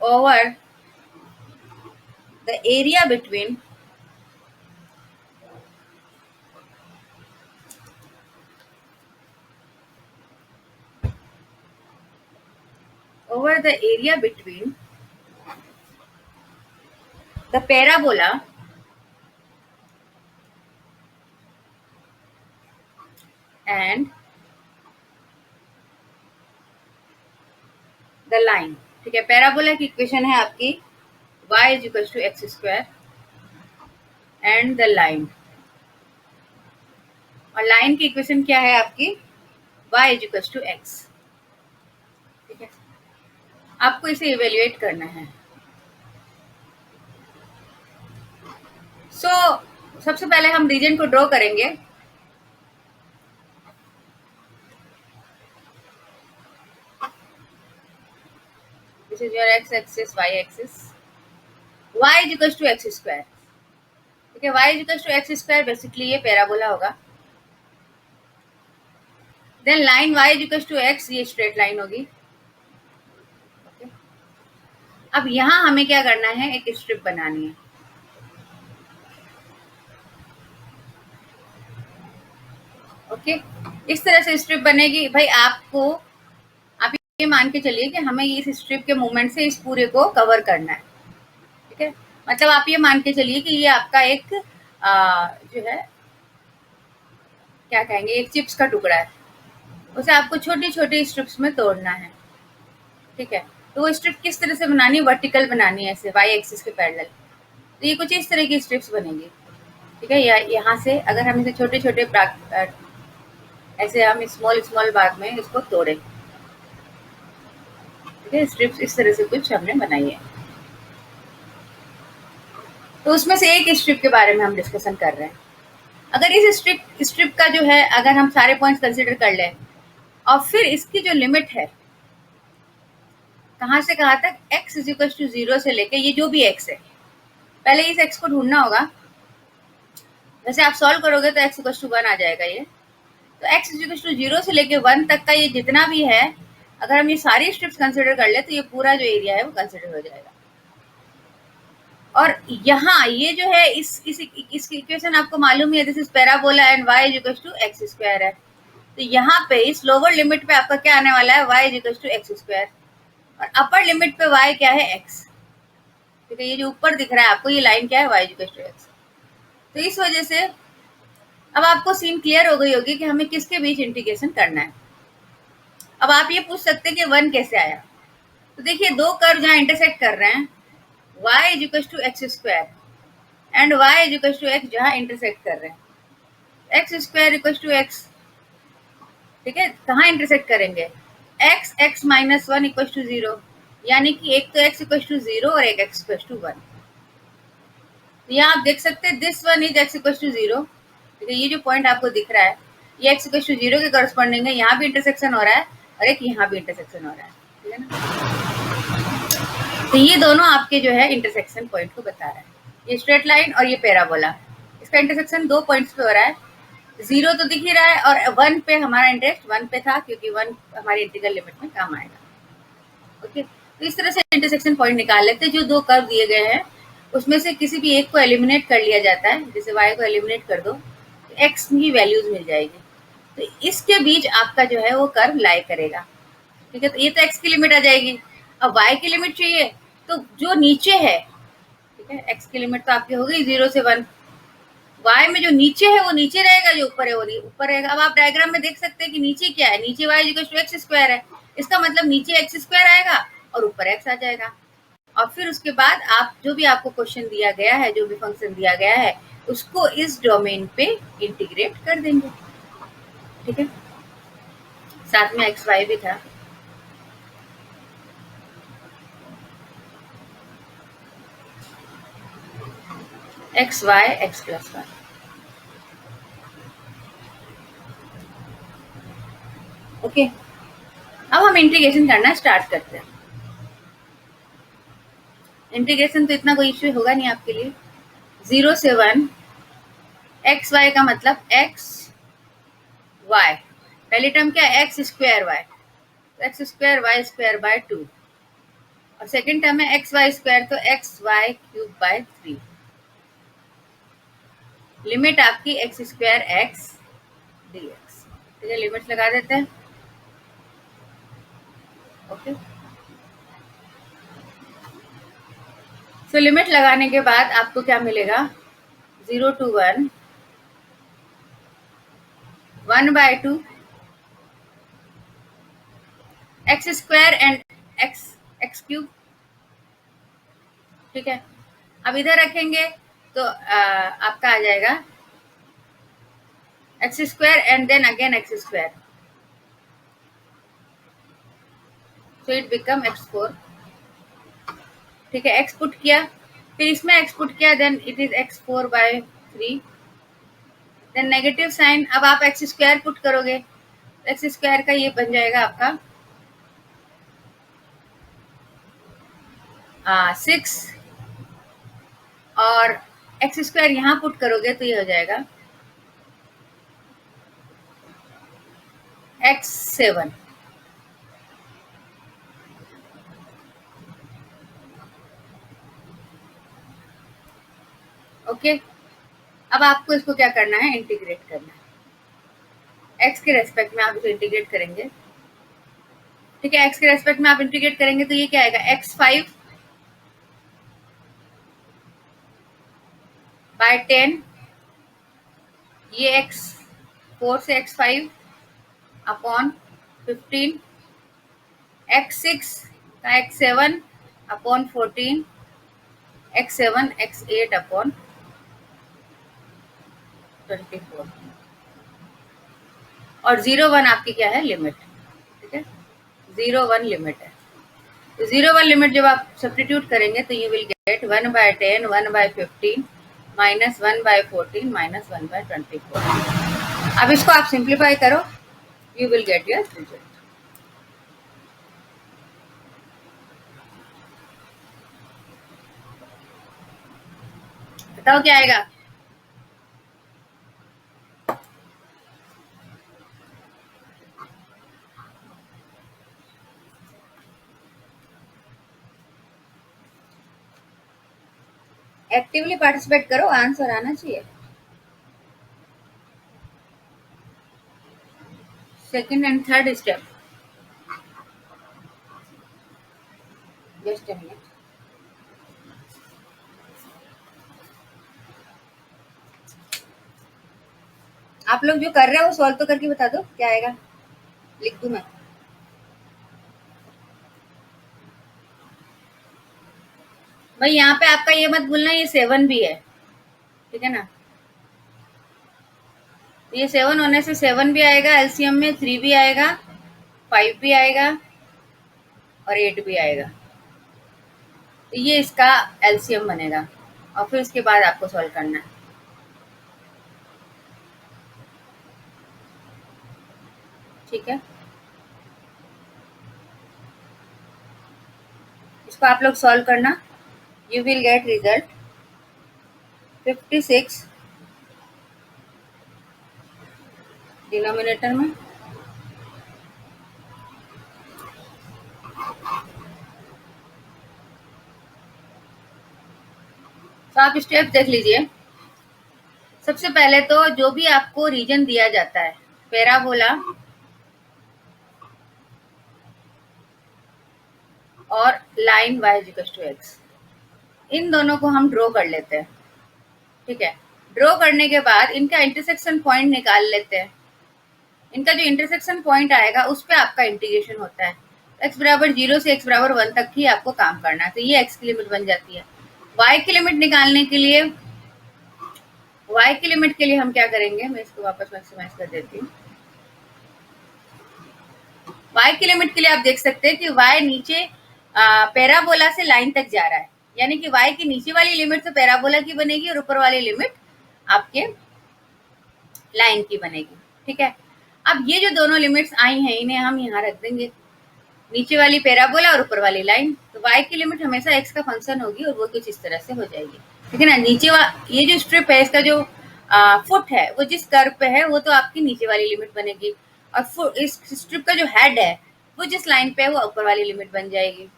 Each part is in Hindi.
over the area between the parabola and the line. ठीक है, पैराबोला की इक्वेशन है आपकी y is equal to x square and the line, और लाइन की इक्वेशन क्या है आपकी y is equal to x. ठीक है, आपको इसे इवेल्युएट करना है। सबसे पहले हम रीजन को ड्रॉ करेंगे। This is your X axis, y axis, y is equal to x square. ठीक है, y is equal to x square basically ये पैराबोला होगा। Then line y is equal to X, ये स्ट्रेट लाइन होगी। okay? अब यहां हमें क्या करना है, एक स्ट्रिप बनानी है। ओके, इस तरह से स्ट्रिप बनेगी। भाई आपको, आप ये मान के चलिए कि हमें इस स्ट्रिप के मूवमेंट से इस पूरे को कवर करना है। ठीक है, मतलब आप ये मान के चलिए कि ये आपका एक जो है क्या कहेंगे, एक चिप्स का टुकड़ा है, उसे आपको छोटी छोटी स्ट्रिप्स में तोड़ना है। ठीक है, तो वो स्ट्रिप किस तरह से बनानी है, वर्टिकल बनानी है, ऐसे वाई एक्सिस के पैरेलल। तो ये कुछ इस तरह की स्ट्रिप्स बनेगी। ठीक है, यहाँ से अगर हम इसे छोटे छोटे ऐसे हम स्मॉल स्मॉल भाग में इसको तोड़े। ठीक है, स्ट्रिप्स इस तरह से कुछ हमने बनाई है। तो उसमें से एक स्ट्रिप के बारे में हम डिस्कशन कर रहे हैं। अगर इस स्ट्रिप का जो है, अगर हम सारे पॉइंट्स कंसीडर कर लें और फिर इसकी जो लिमिट है कहाँ से कहाँ तक, x इज इक्वल टू 0 से लेके ये जो भी x है, पहले इस x को ढूंढना होगा। वैसे आप सॉल्व करोगे तो x इक्वल टू 1 आ जाएगा ये। तो x इज इक्वल टू 0 से लेके 1 तक का ये जितना भी है, अगर हम ये सारी स्ट्रिप्स कंसीडर कर ले तो ये पूरा जो एरिया है वो कंसीडर हो जाएगा। और यहाँ ये जो है इसकी इक्वेशन आपको मालूम ही है, this is parabola and y is equal to x square है। तो यहाँ पे इस लोअर लिमिट पे आपका क्या आने वाला है, y is equal to x square, और अपर लिमिट पे y क्या है, x। ठीक है, ये जो ऊपर दिख रहा है आपको, ये लाइन क्या है, y इक्वल टू x। तो इस वजह से अब आपको सीन क्लियर हो गई होगी कि हमें किसके बीच इंटीग्रेशन करना है। अब आप ये पूछ सकते हैं कि 1 कैसे आया। तो देखिए, दो कर्व जहाँ इंटरसेक्ट कर रहे हैं, y is equal to x square and y is equal to x जहाँ इंटरसेक्ट कर रहे हैं, x square equal to x. ठीक है, कहाँ इंटरसेक्ट करेंगे, x माइनस 1 इक्वल टू 0, यानी कि एक तो x इक्वल टू 0 और एक x इक्वल टू 1। यहाँ आप देख सकते हैं this one is x equal to 0। ठीक है, ये जो पॉइंट आपको दिख रहा है ये x इक्वल टू 0 के करस्पॉन्डिंग है, यहाँ भी इंटरसेक्शन हो रहा है और एक यहाँ भी इंटरसेक्शन हो रहा है। ठीक है ना, तो ये दोनों आपके जो है इंटरसेक्शन पॉइंट को बता रहा है, ये स्ट्रेट लाइन और ये पैराबोला, इसका इंटरसेक्शन दो पॉइंट्स पे हो रहा है। 0 तो दिख ही रहा है और 1 पे हमारा इंटरेस्ट 1 पे था, क्योंकि 1 हमारी इंटीग्रल लिमिट में काम आएगा। ओके, तो इस तरह से इंटरसेक्शन पॉइंट निकाल लेते हैं। जो दो कर्व दिए गए हैं उसमें से किसी भी एक को एलिमिनेट कर लिया जाता है, जैसे y को एलिमिनेट कर दो तो x की वैल्यूज मिल जाएगी, तो इसके बीच आपका जो है वो कर्व लाई करेगा। ठीक है, तो ये तो x की लिमिट आ जाएगी। अब y की लिमिट चाहिए, तो जो नीचे है, ठीक है, x की लिमिट तो आपकी हो गई 0 से 1, y में जो नीचे है वो नीचे रहेगा, जो ऊपर है वो ऊपर रहेगा। अब आप डायग्राम में देख सकते हैं कि नीचे क्या है, नीचे y equal to x square है, इसका मतलब नीचे एक्स स्क्वायर आएगा और ऊपर x आ जाएगा। और फिर उसके बाद आप जो भी आपको क्वेश्चन दिया गया है, जो भी फंक्शन दिया गया है, उसको इस डोमेन पे इंटीग्रेट कर देंगे। ठीक है, साथ में एक्स वाई भी था। X y x plus 1। Okay, अब हम इंटीग्रेशन करना स्टार्ट करते हैं। इंटीग्रेशन तो इतना कोई इश्यू होगा नहीं आपके लिए। 0 से 1 एक्स वाई का मतलब एक्स वाई, पहली टर्म क्या है, x square y, x square y square by 2। और सेकेंड टर्म है एक्स वाई स्क्वायर, तो x y cube by 3। Limit आपकी x square x d x. ठीक है, लिमिट लगा देते हैं। ओके, सो लिमिट लगाने के बाद आपको क्या मिलेगा, 0 to 1, 1/2 x square and x x cube. ठीक है, अब इधर रखेंगे तो आपका आ जाएगा x square and then again x square, so it become x4। ठीक है, एक्स पुट किया, फिर इसमें एक्स पुट किया, then it is x4/3, then negative sign. अब आप एक्स स्क्वायर पुट करोगे, एक्स स्क्वायर का ये बन जाएगा आपका 6, और एक्स स्क्वायर यहाँ पुट करोगे तो ये हो जाएगा x7। ओके, अब आपको इसको क्या करना है, इंटीग्रेट करना है। एक्स के रेस्पेक्ट में आप इसे इंटीग्रेट करेंगे। ठीक है, एक्स के रेस्पेक्ट में आप इंटीग्रेट करेंगे तो ये क्या आएगा, x5/10, ये x4 से x5 अपॉन 15, x6 का x7 upon 14, x7 x8 upon 24, और 0 1 आपकी क्या है, लिमिट। ठीक है, 0 1 लिमिट है। तो 0 1 लिमिट जब आप सब्स्टिट्यूट करेंगे तो यू विल गेट 1/10, 1/15, -1/14, -1/24। अब इसको आप सिंप्लीफाई करो, you will get your result. बताओ क्या आएगा। एक्टिवली पार्टिसिपेट करो, आंसर आना चाहिए। Second and third step, just a minute. आप लोग जो कर रहे हो वो सॉल्व तो करके बता दो क्या आएगा, लिख दूं मैं। भाई यहाँ पे आपका ये मत भूलना, ये 7 भी है। ठीक है ना, तो ये 7 होने से 7 भी आएगा एलसीएम में, 3 भी आएगा, 5 भी आएगा, और 8 भी आएगा। तो ये इसका एलसीएम बनेगा, और फिर उसके बाद आपको सॉल्व करना है। ठीक है, इसको आप लोग सॉल्व करना, you will get result 56 denominator में। तो आप स्टेप देख लीजिए। सबसे पहले तो जो भी आपको रीजन दिया जाता है, पैराबोला और लाइन y = x, इन दोनों को हम ड्रॉ कर लेते हैं। ठीक है, ड्रॉ करने के बाद इनका इंटरसेक्शन पॉइंट निकाल लेते हैं। इनका जो इंटरसेक्शन पॉइंट आएगा उस पर आपका इंटीग्रेशन होता है। x=0 से x=1 तक ही आपको काम करना है, तो ये x की लिमिट बन जाती है। y की लिमिट निकालने के लिए, y की लिमिट के लिए हम क्या करेंगे, मैं इसको वापस मैक्सिमाइज कर देती हूँ। y की लिमिट के लिए आप देख सकते हैं कि y नीचे पैराबोला से लाइन तक जा रहा है, यानी कि y की नीचे वाली लिमिट तो पैराबोला की बनेगी और ऊपर वाली लिमिट आपके लाइन की बनेगी। ठीक है, अब ये जो दोनों लिमिट्स आई हैं इन्हें हम यहाँ रख देंगे, नीचे वाली पैराबोला और ऊपर वाली लाइन। तो y की लिमिट हमेशा x का फंक्शन होगी और वो कुछ इस तरह से हो जाएगी। ठीक है ना, नीचे ये जो स्ट्रिप है इसका जो फुट है वो जिस कर्व पे है वो तो आपकी नीचे वाली लिमिट बनेगी, और इस स्ट्रिप का जो हेड है वो जिस लाइन पे है वो ऊपर वाली लिमिट बन जाएगी।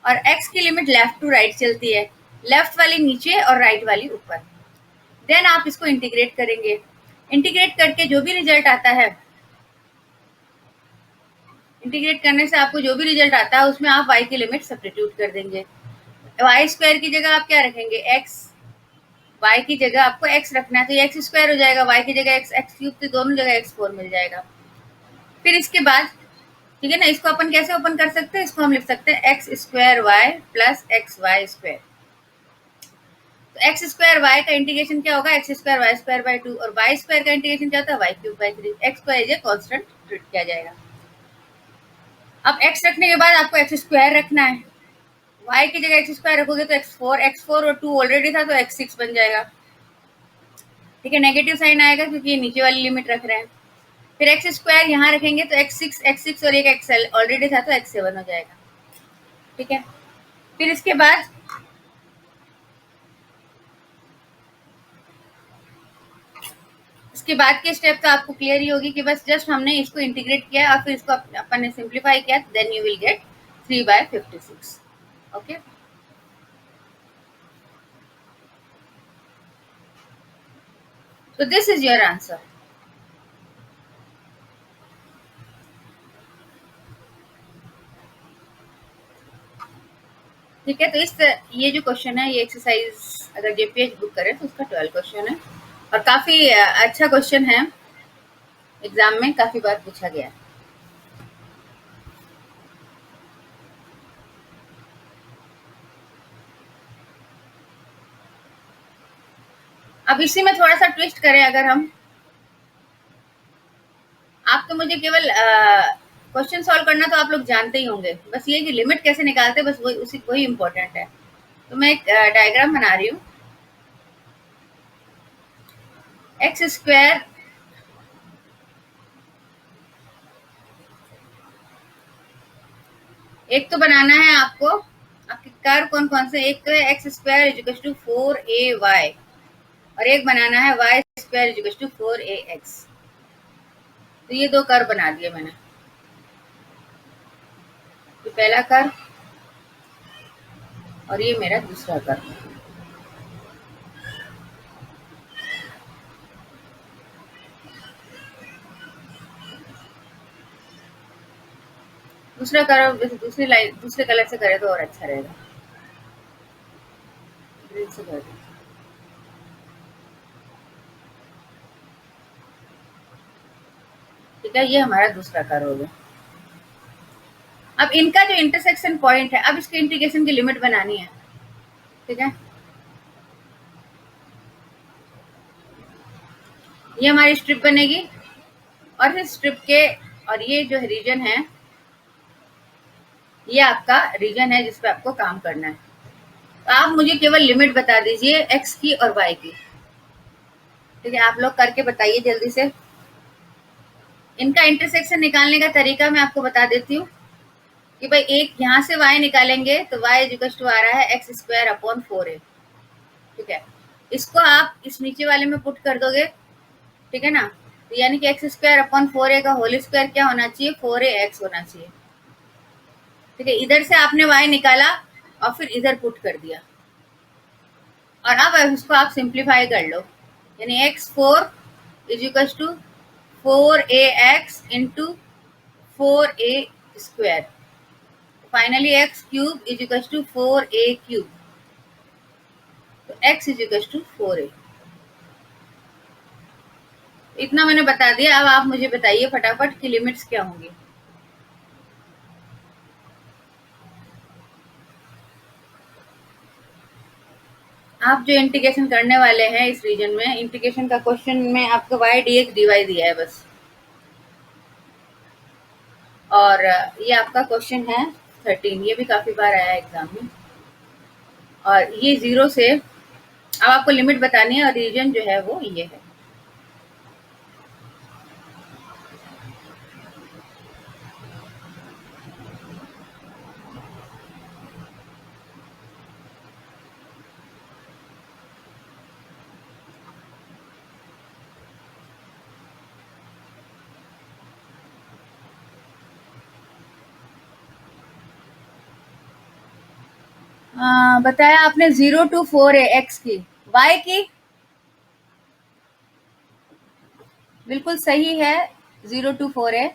और x की लिमिट लेफ्ट टू राइट चलती है, लेफ्ट वाली नीचे और राइट वाली ऊपर। देन आप इसको इंटीग्रेट करेंगे, इंटीग्रेट करके जो भी रिजल्ट आता है, इंटीग्रेट करने से आपको जो भी रिजल्ट आता है उसमें आप y की लिमिट सब्स्टिट्यूट कर देंगे। वाई स्क्वायर की जगह आप क्या रखेंगे, x, y की जगह आपको x रखना है तो ये एक्स स्क्वायर हो जाएगा, y की जगह x, x क्यूब, तो दोनों जगह x4 मिल जाएगा। फिर इसके बाद ठीक है ना, इसको अपन कैसे ओपन कर सकते हैं, इसको हम लिख सकते हैं x square y plus x y square. तो एक्स स्क्वायर वाई का इंटीग्रेशन क्या होगा, x square y square by 2, और वाई स्क्वायर का इंटीग्रेशन क्या होता है, वाई क्यूब बाई 3। एक्स को एज ए कॉन्स्टेंट ट्रीट किया जाएगा। अब एक्स रखने के बाद आपको एक्स स्क्वायर रखना है, वाई की जगह एक्स स्क्वायर रखोगे तो एक्स फोर और 2 ऑलरेडी था तो x6 बन जाएगा। ठीक है, नेगेटिव साइन आएगा क्योंकि ये नीचे वाली लिमिट रख रहे हैं। फिर एक्स स्क्वायर यहाँ रखेंगे तो x6 और एक एक्सएल ऑलरेडी था तो x7 हो जाएगा। ठीक है, फिर इसके बाद इसके बाद के स्टेप तो आपको क्लियर ही होगी कि बस जस्ट हमने इसको इंटीग्रेट किया और फिर इसको अपन ने सिंप्लीफाई किया, then you will get 3/56। Okay, so this is your answer। ठीक है, तो ये जो क्वेश्चन है, ये एक्सरसाइज अगर जेपीएच बुक करें तो उसका 12 क्वेश्चन है और काफी अच्छा क्वेश्चन है, एग्जाम में काफी बार पूछा गया है। अब इसी में थोड़ा सा ट्विस्ट करें अगर हम, आप तो मुझे केवल क्वेश्चन सॉल्व करना तो आप लोग जानते ही होंगे, बस ये कि लिमिट कैसे निकालते हैं बस वही इम्पोर्टेंट है। तो मैं एक डायग्राम बना रही हूँ, एक्स स्क्वायर एक तो बनाना है आपको, आपके कर्व कौन कौन से, एक तो है x square is to 4ay और एक बनाना है Y square is to 4ax। तो ये दो कर्व बना दिए मैंने, ये पहला कर्व और ये मेरा दूसरा कर्व। दूसरा कर्व जैसे दूसरी लाइन दूसरे कलर से करे तो और अच्छा रहेगा, ग्रीन से कर दें। ठीक है, ये हमारा दूसरा कर्व हो गया। अब इनका जो इंटरसेक्शन पॉइंट है, अब इसके इंटीग्रेशन की लिमिट बनानी है। ठीक है, ये हमारी स्ट्रिप बनेगी और फिर स्ट्रिप के, और ये जो रीजन है ये आपका रीजन है जिस पे आपको काम करना है। तो आप मुझे केवल लिमिट बता दीजिए एक्स की और वाई की। ठीक है, आप लोग करके बताइए जल्दी से। इनका इंटरसेक्शन निकालने का तरीका मैं आपको बता देती हूँ कि भाई एक यहाँ से y निकालेंगे तो y इक्वल्स टू आ रहा है एक्स स्क्वायर अपॉन 4a। ठीक है, इसको आप इस नीचे वाले में पुट कर दोगे। ठीक है ना, तो यानी कि एक्स स्क्वायर अपॉन 4a का होल स्क्वायर क्या होना चाहिए, 4ax होना चाहिए। ठीक है, इधर से आपने y निकाला और फिर इधर पुट कर दिया और अब इसको आप सिंप्लीफाई कर लो, यानी x4 is equal to 4ax into 4a square, finally x cube is equal to 4a cube, तो x is equal to 4a। इतना मैंने बता दिया, अब आप मुझे बताइए फटाफट की लिमिट्स क्या होंगी। आप जो इंटीग्रेशन करने वाले हैं इस रीजन में, इंटीग्रेशन का क्वेश्चन में आपको y dx dy दिया है बस, और ये आपका क्वेश्चन है 13, ये भी काफी बार आया है एग्जाम में। और ये 0 से अब आपको लिमिट बतानी है और रीजन जो है वो ये है। बताया आपने 0 to 4 है एक्स की, वाई की बिल्कुल सही है, 0 to 4 है।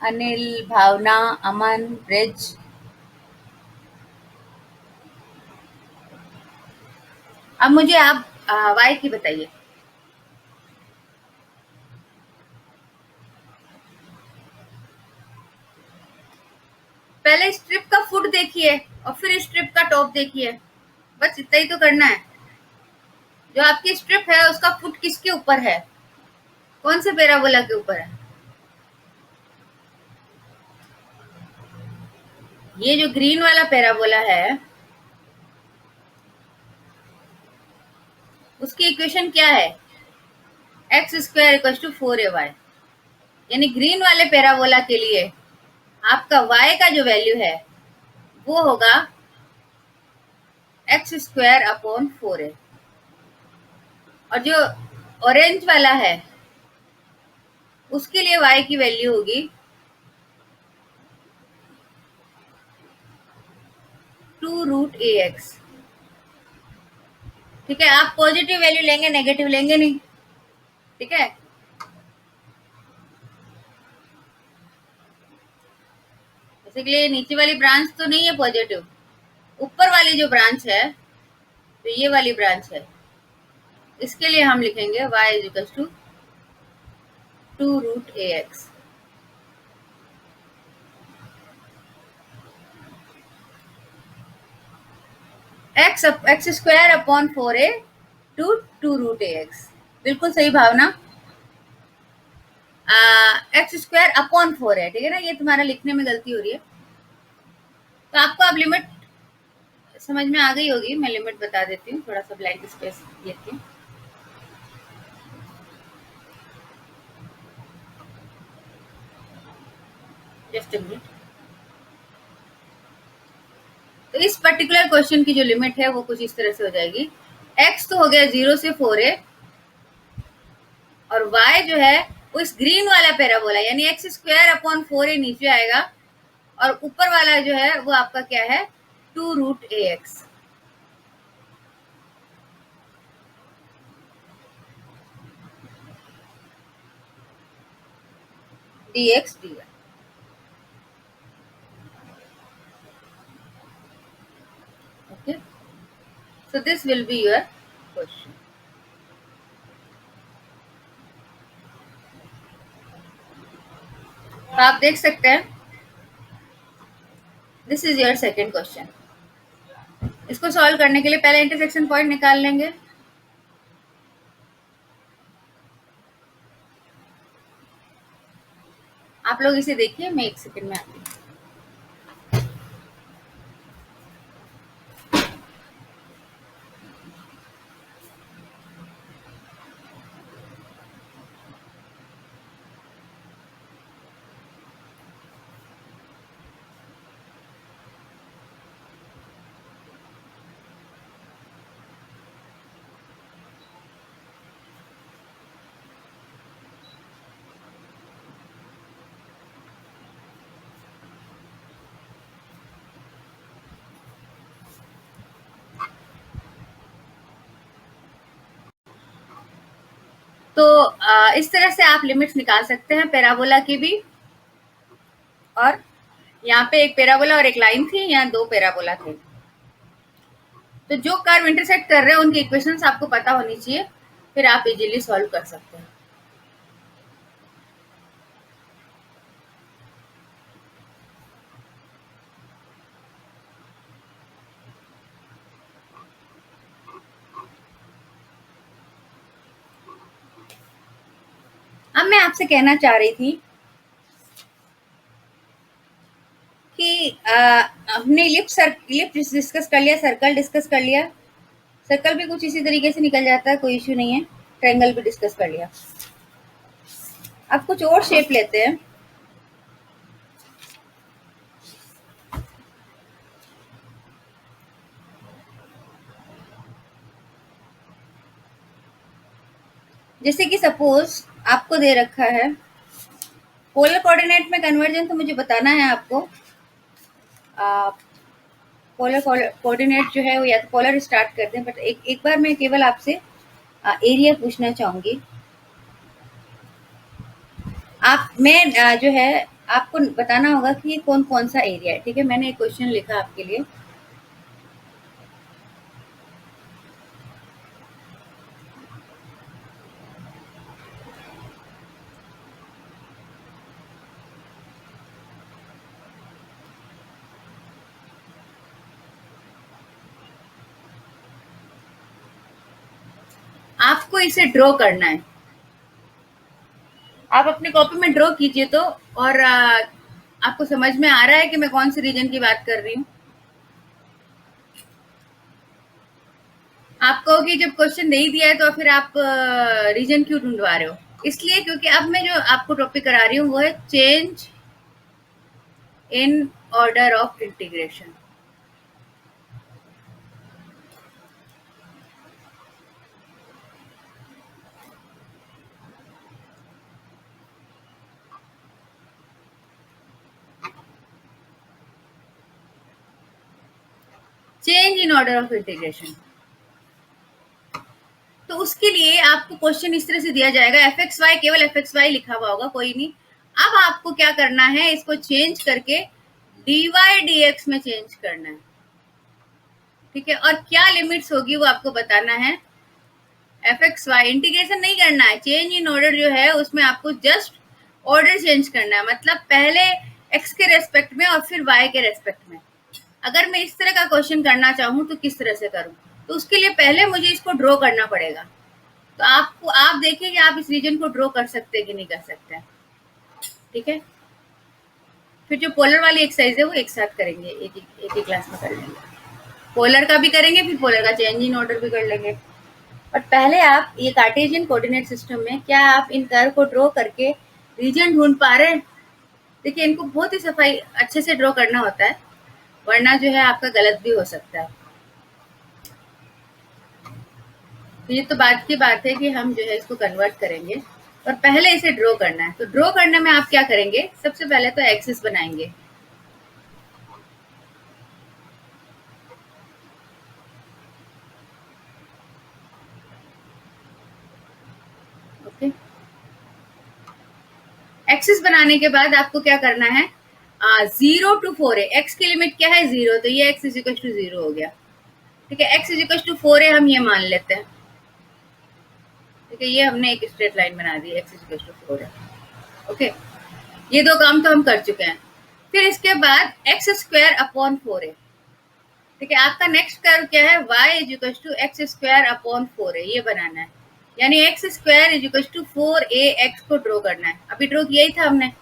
अनिल, भावना, अमन, ब्रिज। अब मुझे आप वाई की बताइए। पहले स्ट्रिप का फुट देखिए और फिर स्ट्रिप का टॉप देखिए, बस इतना ही तो करना है। जो आपकी स्ट्रिप है उसका फुट किसके ऊपर है, कौन से पैराबोला के ऊपर है? ये जो ग्रीन वाला पैराबोला है उसकी इक्वेशन क्या है? X square equal to 4ay। यानी ग्रीन वाले पैराबोला के लिए आपका y का जो वैल्यू है वो होगा एक्स स्क्वायर अपॉन 4a। और जो ऑरेंज वाला है उसके लिए y की वैल्यू होगी 2√ax। ठीक है, आप पॉजिटिव वैल्यू लेंगे, नेगेटिव लेंगे नहीं। ठीक है, बेसिकली नीचे वाली ब्रांच तो नहीं है पॉजिटिव, ऊपर वाली जो ब्रांच है तो ये वाली ब्रांच है, इसके लिए हम लिखेंगे y is equal to 2√ax। X square upon 4a to 2√ax। बिल्कुल सही भावना। एक्स स्क्वायर अपॉन 4 है, ठीक है ना, ये तुम्हारा लिखने में गलती हो रही है। तो आपको अब लिमिट समझ में आ गई होगी, मैं लिमिट बता देती हूँ, थोड़ा सा ब्लैंक स्पेस लेके। Just a minute. तो इस पर्टिकुलर क्वेश्चन की जो लिमिट है वो कुछ इस तरह से हो जाएगी। एक्स तो हो गया 0 से 4a और y जो है वो इस ग्रीन वाला पैराबोला यानी एक्स स्क्वायर अपॉन 4a नीचे आएगा और ऊपर वाला जो है वो आपका क्या है 2√ax। dx dy। Okay, so this will be your question। तो आप देख सकते हैं this is your second question. इसको सॉल्व करने के लिए पहले इंटरसेक्शन पॉइंट निकाल लेंगे। आप लोग इसे देखिए, मैं एक सेकेंड में आती हूँ। तो इस तरह से आप लिमिट्स निकाल सकते हैं पैराबोला की भी। और यहाँ पे एक पैराबोला और एक लाइन थी, यहाँ दो पैराबोला थे। तो जो कर्व इंटरसेक्ट कर रहे हैं उनकी इक्वेशंस आपको पता होनी चाहिए, फिर आप इजीली सॉल्व कर सकते हैं। अब मैं आपसे कहना चाह रही थी कि हमने इलिप्स डिस्कस कर लिया, सर्कल डिस्कस कर लिया। सर्कल भी कुछ इसी तरीके से निकल जाता है, कोई इश्यू नहीं है। ट्रायंगल भी डिस्कस कर लिया। अब कुछ और शेप लेते हैं। जैसे कि सपोज आपको दे रखा है पोलर कोऑर्डिनेट में कन्वर्जन, तो मुझे बताना है आपको पोलर कोऑर्डिनेट जो है वो या तो पोलर स्टार्ट करते हैं, बट एक बार मैं केवल आपसे एरिया पूछना चाहूंगी। जो है आपको बताना होगा कि ये कौन कौन सा एरिया है। ठीक है, मैंने एक क्वेश्चन लिखा आपके लिए। आपको इसे ड्रॉ करना है। आप अपने कॉपी में ड्रॉ कीजिए तो। और आपको समझ में आ रहा है कि मैं कौन से रीजन की बात कर रही हूँ? आप कहोगे जब क्वेश्चन नहीं दिया है तो फिर आप रीजन क्यों ढूंढवा रहे हो? इसलिए क्योंकि अब मैं जो आपको टॉपिक करा रही हूँ वो है change in order of integration. Change in order of integration. तो उसके लिए आपको क्वेश्चन इस तरह से दिया जाएगा, एफ एक्स वाई, केवल एफ एक्स वाई लिखा हुआ होगा, कोई नहीं। अब आपको क्या करना है, इसको चेंज करके डी वाई डी एक्स में चेंज करना है। ठीक है, और क्या लिमिट्स होगी वो आपको बताना है। एफ एक्स वाई इंटीग्रेशन नहीं करना है, चेंज इन ऑर्डर जो है उसमें आपको जस्ट ऑर्डर चेंज करना है, मतलब पहले एक्स के रेस्पेक्ट में और फिर वाई के रेस्पेक्ट में। अगर मैं इस तरह का क्वेश्चन करना चाहूँ तो किस तरह से करूँ? तो उसके लिए पहले मुझे इसको ड्रॉ करना पड़ेगा। तो आप देखिए कि आप इस रीजन को ड्रॉ कर सकते हैं कि नहीं कर सकते हैं। ठीक है, फिर जो पोलर वाली एक्सरसाइज है वो एक साथ करेंगे, एक ही क्लास में कर लेंगे। पोलर का भी करेंगे, फिर पोलर का चेंज इन ऑर्डर भी कर लेंगे। और पहले आप ये कार्टेशियन कोऑर्डिनेट सिस्टम में क्या आप इन कर्व को ड्रॉ करके रीजन ढूंढ पा रहे हैं? देखिए, इनको बहुत ही सफाई अच्छे से ड्रॉ करना होता है, वरना जो है आपका गलत भी हो सकता है। तो ये तो बात की बात है कि हम जो है इसको कन्वर्ट करेंगे, और पहले इसे ड्रॉ करना है। तो ड्रॉ करने में आप क्या करेंगे, सबसे पहले तो एक्सिस बनाएंगे। ओके, एक्सिस बनाने के बाद आपको क्या करना है, 0 to 4 है। एक्स की लिमिट क्या है, 0, तो ये एक्स इज इक्वल टू 0 हो गया। ठीक है, एक्स इज इक्वल टू 4 है, हम ये मान लेते हैं। ठीक है, ये हमने एक स्ट्रेट लाइन बना दी, एक्स इज इक्वल टू 4 है। ओके, ये दो काम तो हम कर चुके हैं। फिर इसके बाद एक्स स्क्वायर अपॉन 4 है। ठीक है, आपका नेक्स्ट कर्व क्या है, y is equal to x square upon 4 है, ये बनाना है। यानी x square is equal to 4ax को ड्रॉ करना है। अभी ड्रॉ किया ही था हमने।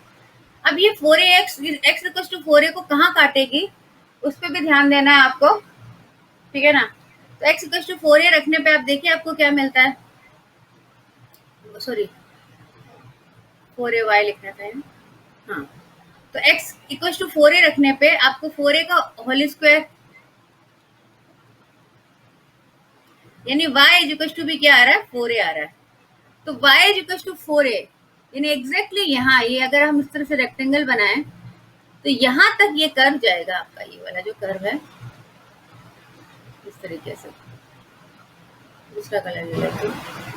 अब ये 4ax x equal to 4a को कहाँ काटेगी, उस पर भी ध्यान देना है आपको। ठीक है ना, तो एक्स इक्वल टू 4a रखने पे आप देखिए आपको क्या मिलता है, सॉरी 4ay लिखना था ना। हाँ, तो x इक्वल टू 4a रखने पे आपको 4a का होल स्क्वायर, यानी y इज इक्वल टू भी क्या आ रहा है, 4a आ रहा है। तो y is equal to 4a, यानी एग्जैक्टली यहाँ, ये अगर हम इस तरह से रेक्टेंगल बनाएं तो यहाँ तक ये कर्व जाएगा आपका, ये वाला जो कर्व है, इस तरीके से। दूसरा कलर ले लेते हैं।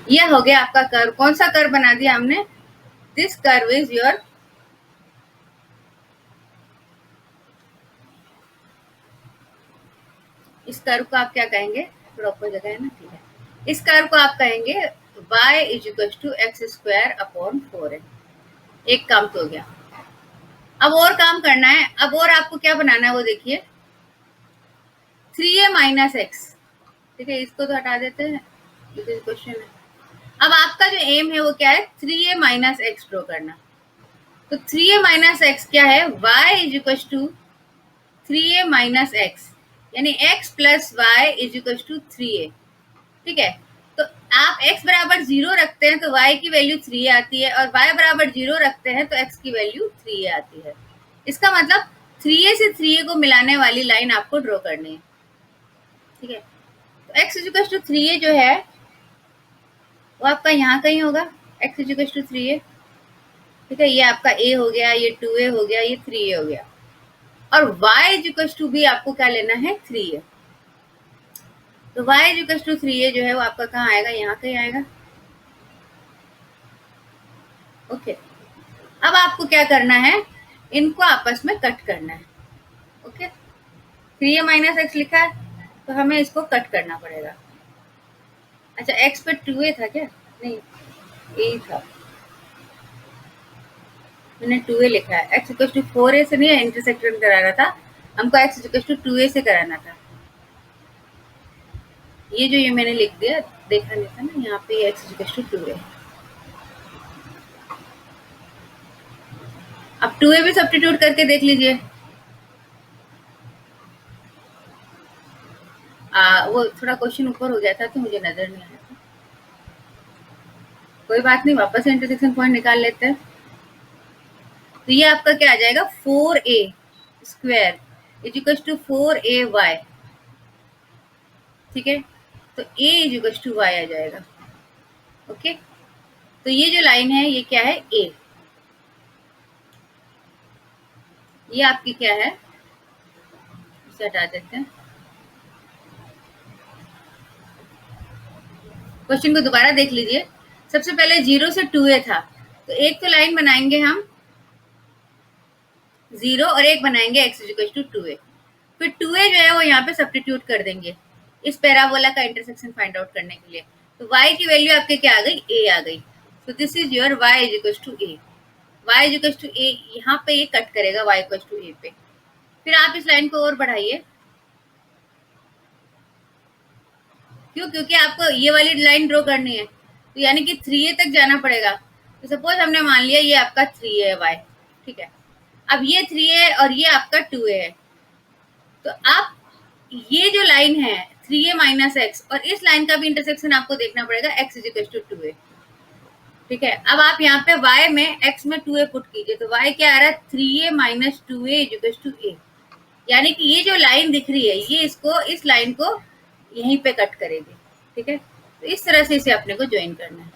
ये हो गया आपका कर्व। कौन सा कर्व बना दिया हमने, दिस कर्व इज योर, इस कर्व को आप क्या कहेंगे, प्रॉपर जगह है ना, ठीक है। इस कर्व को आप कहेंगे y is equal to x square upon 4 है। एक काम तो हो गया। अब और काम करना है, अब और आपको क्या बनाना है वो देखिए, 3a माइनस एक्स। ठीक है, इसको तो हटा देते हैं, क्वेश्चन है। अब आपका जो एम है वो क्या है, 3a माइनस एक्स ड्रॉ करना। तो 3a माइनस एक्स क्या है, y is equal to 3a minus x, यानी x plus y is equal to 3a। ठीक है, तो आप x बराबर 0 रखते हैं तो y की वैल्यू 3 आती है, और y बराबर 0 रखते हैं तो x की वैल्यू 3 आती है। इसका मतलब 3a से 3a को मिलाने वाली लाइन आपको ड्रॉ करनी है। ठीक है, तो x is equal to 3a जो है वो आपका यहाँ कहीं होगा, x is equal to 3a। ठीक है, ये आपका ए हो गया, ये 2a हो गया, ये 3a हो गया, और y इक्वल्स टू भी आपको क्या लेना है, 3a। तो y इक्वल्स टू 3a जो है वो आपका कहाँ आएगा, यहाँ कहीं आएगा। ओके, अब आपको क्या करना है, इनको आपस में कट करना है। ओके, 3a माइनस एक्स लिखा है तो हमें इसको कट करना पड़ेगा। अच्छा, x पे 2a था क्या, नहीं a था, मैंने 2a लिखा है। x इक्वल टू 4a से नहीं इंटरसेक्शन कराना था हमको, x इक्वल टू 2a से कराना था। ये जो ये मैंने लिख दिया, देखा नहीं था ना, यहाँ पे x इक्वल टू 2a। अब 2a भी सब्स्टिट्यूट करके देख लीजिए। वो थोड़ा क्वेश्चन ऊपर हो गया था तो मुझे नजर नहीं आया था, कोई बात नहीं, वापस से इंटरसेक्शन पॉइंट निकाल लेते हैं। तो ये आपका क्या आ जाएगा, 4a square is equal to 4ay। ठीक है, तो a is equal to y आ जाएगा। ओके, तो ये जो लाइन है ये क्या है, a, ये आपकी क्या है, इसे हटा देते हैं। क्वेश्चन को दोबारा देख लीजिए। सबसे पहले 0 से 2a था, तो एक तो लाइन बनाएंगे हम 0 और एक बनाएंगे x इक्वल टू 2a। फिर 2a जो है वो यहाँ पे सब्स्टिट्यूट कर देंगे इस पैराबोला का इंटरसेक्शन फाइंड आउट करने के लिए। तो y की वैल्यू आपके क्या आ गई, a आ गई। तो this is your y is equal to a। y is equal to a, यहाँ पे ये कट करेगा y इक्वल टू a पे। फिर आप इस लाइन को और बढ़ाइए, क्यों, क्योंकि आपको ये वाली लाइन ड्रॉ करनी है, तो यानी कि 3a तक जाना पड़ेगा। तो सपोज हमने मान लिया ये आपका 3a है y, ठीक है। अब ये 3a है और ये आपका 2a है, तो आप ये जो लाइन है 3a माइनस एक्स और इस लाइन का भी इंटरसेक्शन आपको देखना पड़ेगा, x is equal to 2a। ठीक है, अब आप यहाँ पे y में x में 2a पुट कीजिए, तो y क्या आ रहा है, 3a minus 2a is equal to a। यानी कि ये जो लाइन दिख रही है ये इसको, इस लाइन को यहीं पे कट करेगी। ठीक है, तो इस तरह से इसे अपने को ज्वाइन करना है।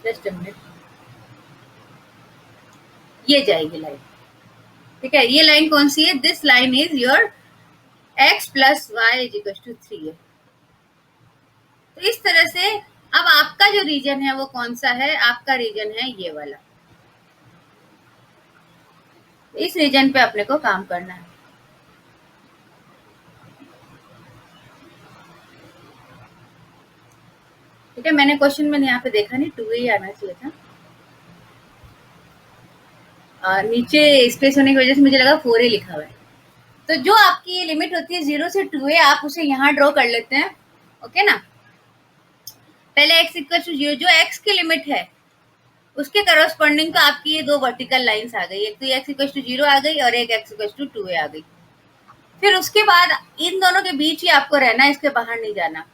जस्ट अ मिनट, ये जाएगी लाइन। ठीक है, ये लाइन कौन सी है, this line is your x plus y is equal to 3a। तो इस तरह से अब आपका जो रीजन है वो कौन सा है, आपका रीजन है ये वाला। इस रीजन पे अपने को काम करना है। ठीक है, मैंने क्वेश्चन में यहाँ पे देखा नहीं, 2a ही आना चाहिए था, नीचे स्पेस होने की वजह से मुझे लगा 4a लिखा हुआ है। तो जो आपकी ये लिमिट होती है 0 से 2a, आप उसे यहाँ ड्रॉ कर लेते हैं। ओके ना, पहले x इक्वल टू 0, जो x की लिमिट है उसके करस्पॉन्डिंग तो आपकी ये दो वर्टिकल लाइंस आ गई, एक तो x इक्वल टू 0 आ गई और एक x इक्वल टू 2a आ गई। फिर उसके बाद इन दोनों के बीच ही आपको रहना है, इसके बाहर नहीं जाना।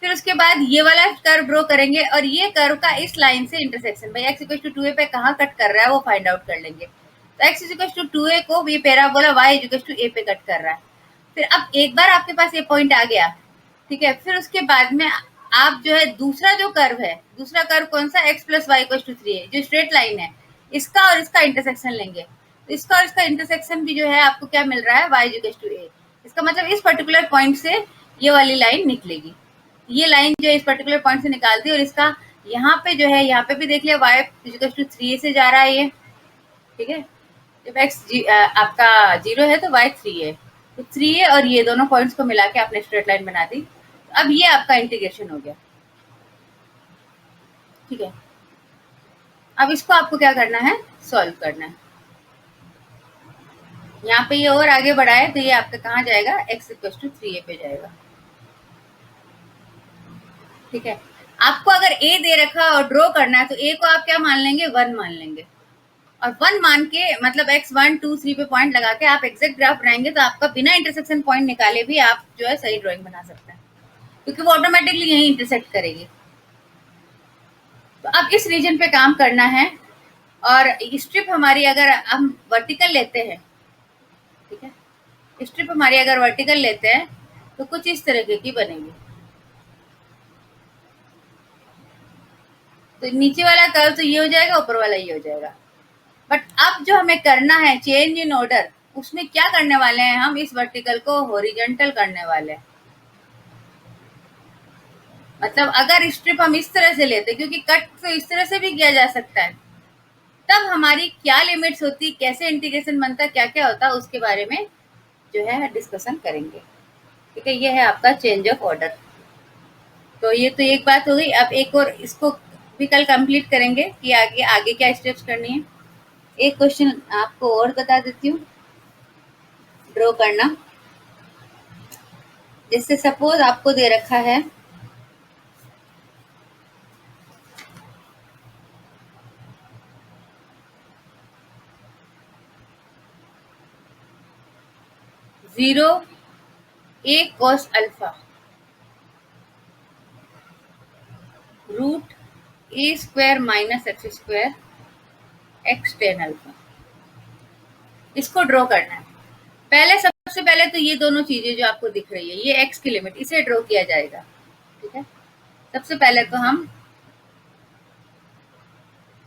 फिर उसके बाद ये वाला कर्व ड्रॉ करेंगे और ये कर्व का इस लाइन से इंटरसेक्शन, भाई x इक्वल टू 2a पे कहाँ कट कर रहा है वो फाइंड आउट कर लेंगे। तो x इक्वल टू 2a को ये parabola y equal to a पे कट कर रहा है। फिर अब एक बार आपके पास ये पॉइंट आ गया, ठीक है, फिर उसके बाद में आप जो है दूसरा जो कर्व है, दूसरा कर्व कौन सा, x plus y equal to 3 है, जो स्ट्रेट लाइन है, इसका और इसका इंटरसेक्शन लेंगे। तो इसका और इसका इंटरसेक्शन भी जो है आपको क्या मिल रहा है, y इक्वल टू a। इसका मतलब इस पर्टिकुलर पॉइंट से ये वाली लाइन निकलेगी, ये लाइन जो इस पर्टिकुलर पॉइंट से निकालती है, और इसका यहाँ पे जो है, यहाँ पे भी देख लिया y इक्वल टू 3 से जा रहा है ये। ठीक है, जब x आपका 0 है तो y 3 है, तो 3a और ये दोनों पॉइंट्स को मिला के आपने स्ट्रेट लाइन बना दी। अब ये आपका इंटीग्रेशन हो गया। ठीक है, अब इसको आपको क्या करना है, सॉल्व करना है। यहाँ पे ये और आगे बढ़ा है तो ये आपका कहाँ जाएगा, x इक्वल टू 3a पे जाएगा। ठीक है, आपको अगर a दे रखा और ड्रॉ करना है तो a को आप क्या मान लेंगे, 1 मान लेंगे, और 1 मान के मतलब x 1 2 3 पे पॉइंट लगा के आप एग्जैक्ट ग्राफ बनाएंगे तो आपका बिना इंटरसेक्शन पॉइंट निकाले भी आप जो है सही ड्राइंग बना सकते हैं, क्योंकि वो ऑटोमेटिकली यही इंटरसेक्ट करेगी। तो अब इस रीजन पे काम करना है, और स्ट्रिप हमारी अगर हम वर्टिकल लेते हैं, ठीक है, स्ट्रिप हमारी अगर वर्टिकल लेते हैं तो कुछ इस तरीके की बनेगी। तो नीचे वाला कर्व तो ये हो जाएगा, ऊपर वाला ये हो जाएगा। बट अब जो हमें करना है चेंज इन ऑर्डर, उसमें क्या करने वाले हैं हम, इस वर्टिकल को हॉरिजॉन्टल करने वाले हैं। मतलब अगर स्ट्रिप हम इस तरह से लेते, क्योंकि कट तो इस तरह से भी किया जा सकता है, तब हमारी क्या लिमिट्स होती, कैसे इंटीग्रेशन बनता, क्या क्या होता, उसके बारे में जो है डिस्कशन करेंगे। ठीक है, ये है आपका चेंज ऑफ ऑर्डर। तो ये तो एक बात हो गई। अब एक और इसको भी कल कंप्लीट करेंगे कि आगे आगे क्या स्टेप्स करनी है। एक क्वेश्चन आपको और बता देती हूँ ड्रॉ करना। जैसे सपोज आपको दे रखा है 0 a cos alpha root a square minus x square x tan alpha, इसको ड्रॉ करना है। पहले सबसे पहले तो ये दोनों चीजें जो आपको दिख रही है, ये एक्स की लिमिट, इसे ड्रॉ किया जाएगा। ठीक है, सबसे पहले तो हम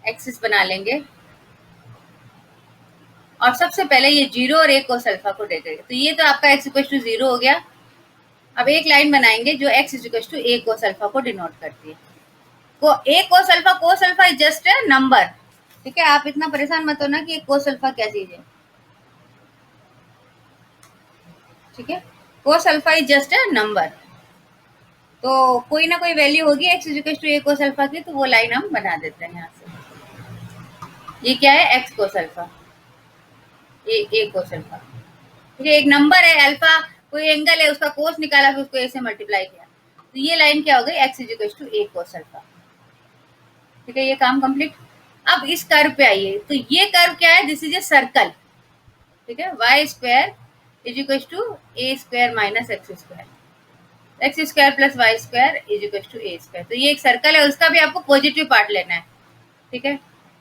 एक्सिस बना लेंगे और सबसे पहले ये 0 और 1 cos अल्फा को देखेंगे। तो ये तो आपका x इक्वल टू 0 हो गया। अब एक लाइन बनाएंगे जो x equal to a cos alpha को डिनोट करती है। को a cos alpha is just a number. ठीक है, आप इतना परेशान मत होना कि cos अल्फा क्या चीज है। ठीक है, cos alpha is just a number, तो कोई ना कोई वैल्यू होगी x equal to a cos alpha की, तो वो लाइन हम बना देते हैं यहाँ से। ये क्या है, x cos alpha, a cos alpha. ठीक है, एक नंबर है अल्फा, कोई एंगल है, उसका कोस निकाला, फिर उसको ए से मल्टीप्लाई किया, तो ये लाइन क्या हो गई, x equal to a cos alpha. ठीक है, ये काम कंप्लीट। अब इस कर्व पे आइए, तो ये कर्व क्या है, दिस इज ए सर्कल। ठीक है, y square is equal to a square minus x square, x square plus y square is equal to a square. तो ये एक सर्कल है, उसका भी आपको पॉजिटिव पार्ट लेना है। ठीक है,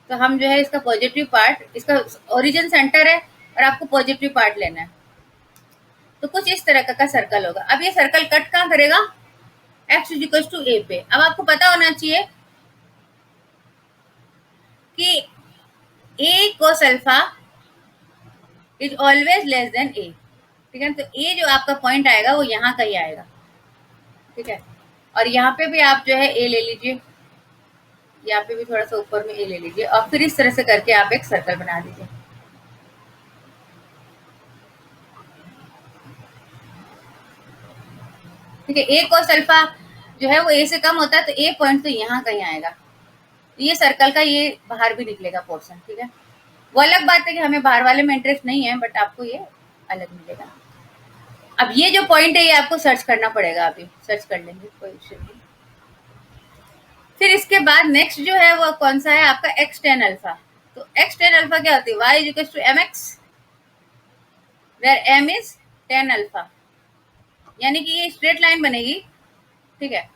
तो हम जो है इसका पॉजिटिव पार्ट, इसका ओरिजिन सेंटर है और आपको पॉजिटिव पार्ट लेना है। तो कुछ इस तरह का सर्कल होगा। अब ये सर्कल कट कहाँ करेगा, x इक्वल टू a पे। अब आपको पता होना चाहिए कि a cos alpha is always less than a। ठीक है, तो a जो आपका पॉइंट आएगा वो यहाँ का ही आएगा। ठीक है, और यहाँ पे भी आप जो है a ले लीजिए, यहाँ पे भी थोड़ा सा ऊपर में a ले लीजिए, और फिर इस तरह से करके आप एक सर्कल बना दीजिए। ठीक है, a cos अल्फा जो है वो a से कम होता है, तो a पॉइंट तो यहाँ कहीं आएगा, तो ये सर्कल का ये बाहर भी निकलेगा पोर्शन। ठीक है, वो अलग बात है कि हमें बाहर वाले में इंटरेस्ट नहीं है, बट आपको ये अलग मिलेगा। अब ये जो पॉइंट है ये आपको सर्च करना पड़ेगा, अभी सर्च कर लेंगे, कोई इश्यू नहीं। फिर इसके बाद नेक्स्ट जो है वो कौन सा है आपका, एक्स टेन अल्फा। तो एक्स टेन अल्फा क्या होती है, y is equal to m x where m is tan alpha, यानी कि ये स्ट्रेट लाइन बनेगी। ठीक है,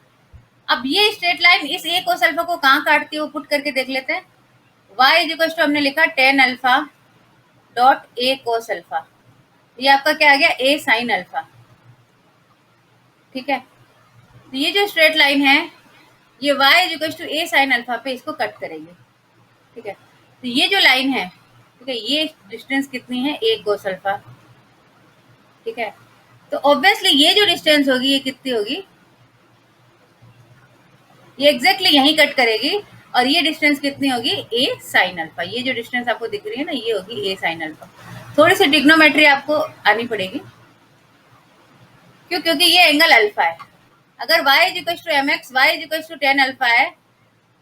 अब ये स्ट्रेट लाइन इस ए कोस अल्फा को कहाँ काटती है वो पुट करके देख लेते हैं। y इज इक्वल टू हमने लिखा tan alpha dot A cos alpha, ये आपका क्या आ गया, ए साइन अल्फा। ठीक है, तो ये जो स्ट्रेट लाइन है ये y is equal to a sine alpha पे इसको कट करेंगे। ठीक है, तो ये जो लाइन है, ठीक है, ये डिस्टेंस कितनी है, ए कोस अल्फा। ठीक है, तो ऑब्वियसली ये जो डिस्टेंस होगी ये कितनी होगी, ये एग्जैक्टली यही कट करेगी, और ये डिस्टेंस कितनी होगी, ए साइन अल्फा। ये जो डिस्टेंस आपको दिख रही है ना, ये होगी ए साइन अल्फा। थोड़ी सी ट्रिग्नोमेट्री आपको आनी पड़ेगी, क्यों, क्योंकि ये एंगल अल्फा है। अगर y is equal to m x, y is equal to tan alpha है,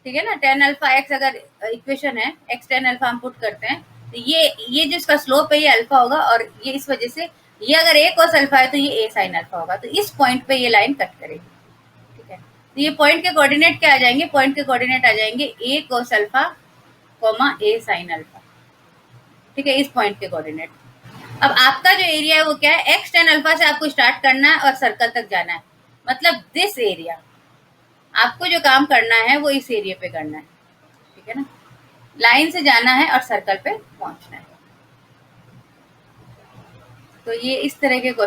ठीक है ना, टेन अल्फा एक्स अगर इक्वेशन है, एक्स टेन अल्फा हम पुट करते हैं, तो ये जो इसका स्लोप है ये अल्फा होगा, और ये इस वजह से ये अगर ए कोस अल्फा है तो ये ए साइन अल्फा होगा, तो इस पॉइंट पे ये लाइन कट करेगी। ठीक है, तो ये पॉइंट के कोऑर्डिनेट क्या आ जाएंगे, पॉइंट के कोऑर्डिनेट आ जाएंगे ए कोस अल्फा कॉमा ए साइन अल्फा। ठीक है, इस पॉइंट के कोऑर्डिनेट। अब आपका जो एरिया है वो क्या है, एक्स टेन अल्फा से आपको स्टार्ट करना है और सर्कल तक जाना है, मतलब दिस एरिया। आपको जो काम करना है वो इस एरिया पे करना है। ठीक है ना, लाइन से जाना है और सर्कल पे पहुंचना है। तो ये इस तरह के क्वेश्चन